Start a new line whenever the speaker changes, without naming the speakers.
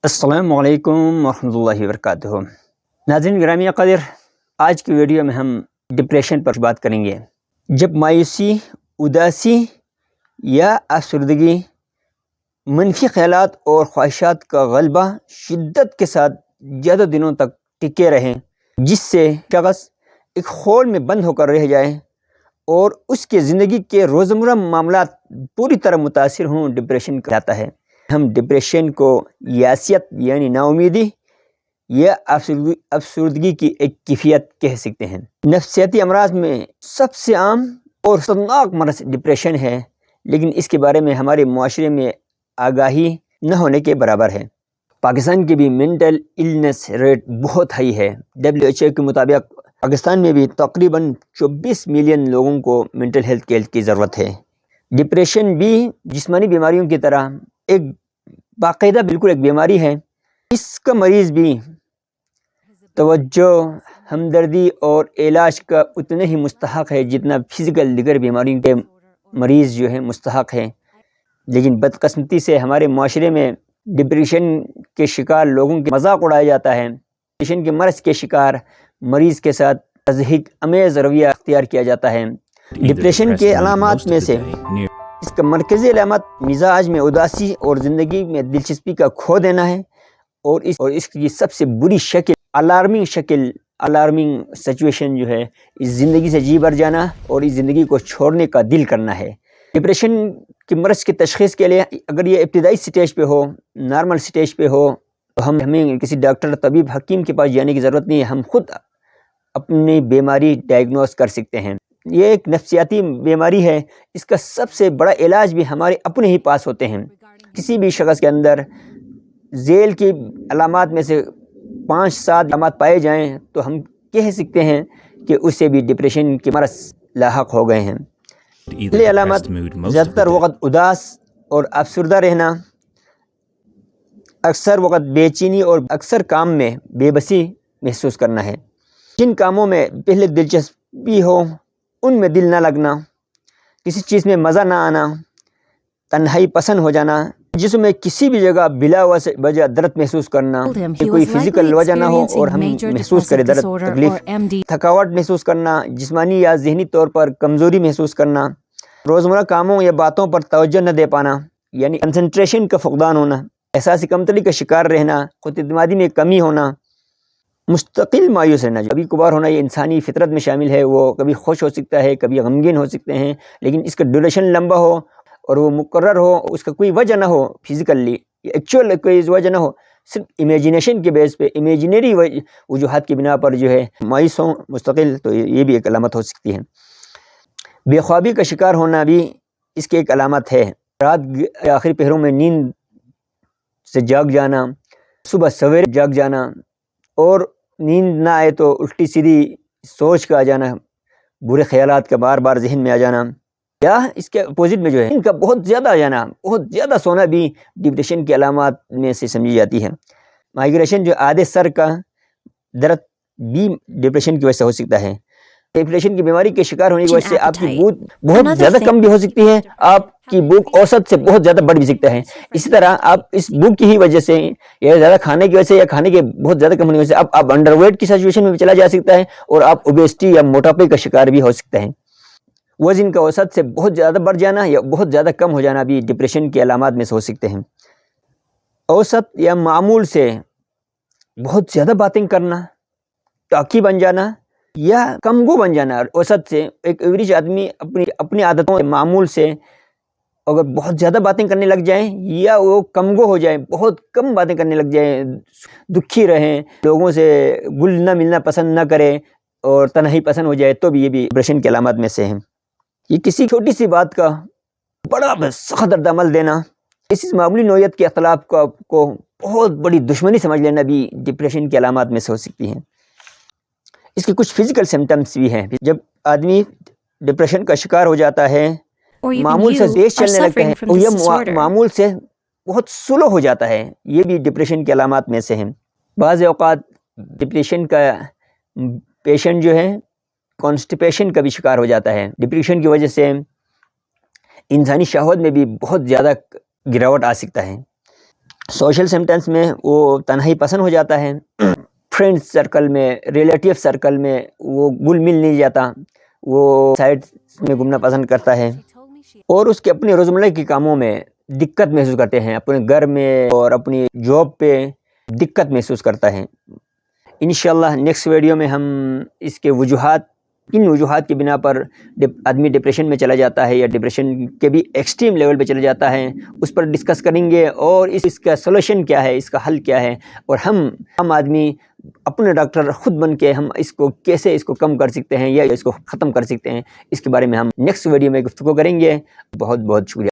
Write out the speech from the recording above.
السلام علیکم ورحمۃ اللہ وبرکاتہ۔ ناظرین گرامی قدر، آج کی ویڈیو میں ہم ڈپریشن پر بات کریں گے۔ جب مایوسی، اداسی یا افسردگی، منفی خیالات اور خواہشات کا غلبہ شدت کے ساتھ زیادہ دنوں تک ٹکے رہیں، جس سے شخص ایک خول میں بند ہو کر رہ جائے اور اس کے زندگی کے روزمرہ معاملات پوری طرح متاثر ہوں، ڈپریشن کہلاتا ہے۔ ہم ڈپریشن کو یاسیت یعنی نا امیدی یا افسردگی کی ایک کیفیت کہہ سکتے ہیں۔ نفسیاتی امراض میں سب سے عام اور خطرناک مرض ڈپریشن ہے، لیکن اس کے بارے میں ہمارے معاشرے میں آگاہی نہ ہونے کے برابر ہے۔ پاکستان کی بھی مینٹل النس ریٹ بہت ہائی ہے۔ WHO کے مطابق پاکستان میں بھی تقریباً 24 ملین لوگوں کو مینٹل ہیلتھ کیئر کی ضرورت ہے۔ ڈپریشن بھی جسمانی بیماریوں کی طرح ایک باقاعدہ بالکل ایک بیماری ہے۔ اس کا مریض بھی توجہ، ہمدردی اور علاج کا اتنا ہی مستحق ہے جتنا فزیکل دیگر بیماریوں کے مریض جو ہے مستحق ہے۔ لیکن بدقسمتی سے ہمارے معاشرے میں ڈپریشن کے شکار لوگوں کے مذاق اڑایا جاتا ہے۔ ڈپریشن کے مرض کے شکار مریض کے ساتھ تضحیک امیز رویہ اختیار کیا جاتا ہے۔ ڈپریشن کے علامات میں سے اس کا مرکزی علامت مزاج میں اداسی اور زندگی میں دلچسپی کا کھو دینا ہے، اور اس کی سب سے بری شکل الارمنگ سچویشن جو ہے، اس زندگی سے جی بھر جانا اور اس زندگی کو چھوڑنے کا دل کرنا ہے۔ ڈپریشن کے مرض کی تشخیص کے لیے اگر یہ ابتدائی سٹیج پہ ہو، نارمل سٹیج پہ ہو، تو ہمیں کسی ڈاکٹر، طبیب، حکیم کے پاس جانے کی ضرورت نہیں ہے، ہم خود اپنی بیماری ڈائگنوز کر سکتے ہیں۔ یہ ایک نفسیاتی بیماری ہے، اس کا سب سے بڑا علاج بھی ہمارے اپنے ہی پاس ہوتے ہیں۔ کسی بھی شخص کے اندر ذیل کی علامات میں سے 5-7 علامات پائے جائیں تو ہم کہہ سکتے ہیں کہ اسے بھی ڈپریشن کے مرض لاحق ہو گئے ہیں۔ پہلی علامت زیادہ تر وقت اداس اور افسردہ رہنا، اکثر وقت بے چینی اور اکثر کام میں بے بسی محسوس کرنا ہے۔ جن کاموں میں پہلے دلچسپی ہو ان میں دل نہ لگنا، کسی چیز میں مزہ نہ آنا، تنہائی پسند ہو جانا، جسم میں کسی بھی جگہ بلا وجہ درد محسوس کرنا، کہ کوئی فزیکل وجہ نہ ہو اور ہم محسوس کریں درد، تکلیف، تھکاوٹ محسوس کرنا، جسمانی یا ذہنی طور پر کمزوری محسوس کرنا، روزمرہ کاموں یا باتوں پر توجہ نہ دے پانا یعنی کنسنٹریشن کا فقدان ہونا، احساسی کمتری کا شکار رہنا، خود اعتمادی میں کمی ہونا، مستقل مایوس رہنا، کبھی کبھار ہونا، یہ انسانی فطرت میں شامل ہے۔ وہ کبھی خوش ہو سکتا ہے، کبھی غمگین ہو سکتے ہیں، لیکن اس کا ڈیوریشن لمبا ہو اور وہ مقرر ہو، اس کا کوئی وجہ نہ ہو، فزیکلی ایکچوئل کوئی وجہ نہ ہو، صرف امیجینیشن کے بیس پہ، امیجنری وجوہات کی بنا پر جو ہے مایوس ہوں مستقل، تو یہ بھی ایک علامت ہو سکتی ہے۔ بے خوابی کا شکار ہونا بھی اس کی ایک علامت ہے۔ رات کے آخری پہروں میں نیند سے جاگ جانا، صبح سویرے جاگ جانا، اور نیند نہ آئے تو الٹی سیدھی سوچ کا آ جانا، برے خیالات کا بار بار ذہن میں آ جانا، یا اس کے اپوزٹ میں جو ہے ان کا بہت زیادہ آ جانا، بہت زیادہ سونا بھی ڈپریشن کی علامات میں سے سمجھی جاتی ہے۔ مائگریشن جو آدھے سر کا درد بھی ڈپریشن کی وجہ سے ہو سکتا ہے۔ ڈپریشن کی بیماری کے شکار ہونے کی وجہ سے آپ کی بھوک بہت زیادہ کم بھی ہو سکتی ہے، آپ کی بھوک اوسط سے بہت زیادہ بڑھ بھی سکتا ہے۔ اسی طرح آپ اس بھوک کی ہی وجہ سے یا زیادہ کھانے کی وجہ سے یا کھانے کے بہت زیادہ کم ہونے کی وجہ سے آپ انڈر ویٹ کی سچویشن میں بھی چلا جا سکتا ہے، اور آپ اوبیسٹی یا موٹاپے کا شکار بھی ہو سکتا ہے۔ وزن کا اوسط سے بہت زیادہ بڑھ جانا یا بہت زیادہ کم ہو جانا بھی ڈپریشن کی علامات میں سے ہو سکتے ہیں۔ اوسط یا معمول سے بہت زیادہ باتیں کرنا، ٹاکی بن جانا یا کم گو بن جانا۔ اوسط سے ایک ایوریج آدمی اپنی عادتوں معمول سے اگر بہت زیادہ باتیں کرنے لگ جائیں یا وہ کم گو ہو جائیں، بہت کم باتیں کرنے لگ جائیں، دکھی رہیں، لوگوں سے گل نہ ملنا پسند نہ کریں اور تنہائی پسند ہو جائے، تو بھی یہ بھی ڈپریشن کی علامات میں سے ہیں۔ یہ کسی چھوٹی سی بات کا بڑا سخت رد عمل دینا، اس معمولی نوعیت کے اختلاف کو بہت بڑی دشمنی سمجھ لینا بھی ڈپریشن کی علامات میں سے ہو سکتی ہیں۔ اس کے کچھ فزیکل سمٹمز بھی ہیں۔ جب آدمی ڈپریشن کا شکار ہو جاتا ہے، معمول سے تیز چلنے لگتا ہے، اور یہ معمول سے بہت سلو ہو جاتا ہے، یہ بھی ڈپریشن کی علامات میں سے ہیں۔ بعض اوقات ڈپریشن کا پیشنٹ جو ہے کانسٹیپیشن کا بھی شکار ہو جاتا ہے۔ ڈپریشن کی وجہ سے انسانی شہوت میں بھی بہت زیادہ گراوٹ آ سکتا ہے۔ سوشل سمٹمس میں وہ تنہائی پسند ہو جاتا ہے، فرینڈ سرکل میں، ریلیٹیو سرکل میں وہ گل مل نہیں جاتا، وہ سائڈ میں گھومنا پسند کرتا ہے، اور اس کے اپنے روزمرہ کے کاموں میں دقت محسوس کرتے ہیں، اپنے گھر میں اور اپنی جاب پہ دقت محسوس کرتا ہے۔ انشاءاللہ نیکسٹ ویڈیو میں ہم اس کے وجوہات، کن وجوہات کی بنا پر آدمی ڈپریشن میں چلا جاتا ہے یا ڈپریشن کے بھی ایکسٹریم لیول پہ چلا جاتا ہے، اس پر ڈسکس کریں گے، اور اس کا سولوشن کیا ہے، اس کا حل کیا ہے، اور ہم آدمی اپنے ڈاکٹر خود بن کے ہم اس کو کیسے اس کو کم کر سکتے ہیں یا اس کو ختم کر سکتے ہیں، اس کے بارے میں ہم نیکسٹ ویڈیو میں گفتگو کریں گے۔ بہت بہت شکریہ۔